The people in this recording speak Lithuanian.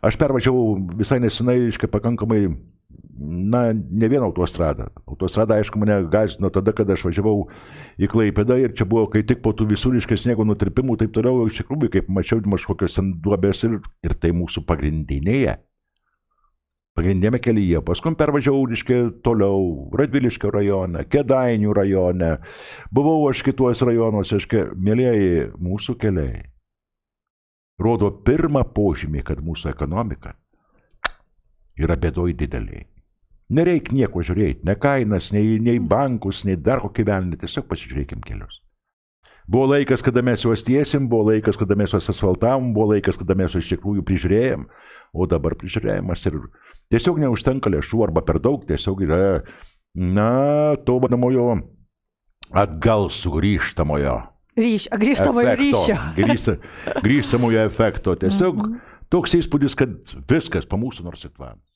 Aš pervažiavau visai nesenai, reiškia, pakankamai, ne vieną autostradą. Autostrada, aišku, mane gąsdino tada, kada aš važiavau į Klaipėdą ir čia buvo, kai tik po tų visų, reiškia, sniego nutirpimų, taip toliau, iš tikrųjų, kaip mačiau, kažkokios ten duobės ir tai mūsų pagrindinėme kelyje. Paskui pervažiavau, reiškia, toliau, Radviliškio rajone, Kėdainių rajone, buvau aš kituose rajonuose, reiškia, mielieji, mūsų keliai rodo pirmą požymį, kad mūsų ekonomika yra bėdoj dideliai. Nereik nieko žiūrėti, ne kainas, nei bankus, nei dar kokį velnį, tiesiog pasižiūrėkim kelius. Buvo laikas, kada mes juos tiesim, buvo laikas, kada mes juos asfaltavom, buvo laikas, kada mes juos iš tikrųjų prižiūrėjom, o dabar prižiūrėjimas ir tiesiog neužtenka lėšų arba per daug, tiesiog yra, to vadinamojo atgal sugrįžtamojo ryšio. Grįžtamojo efekto. Tiesiog toks įspūdis, kad viskas po mūsų nors įtvanas.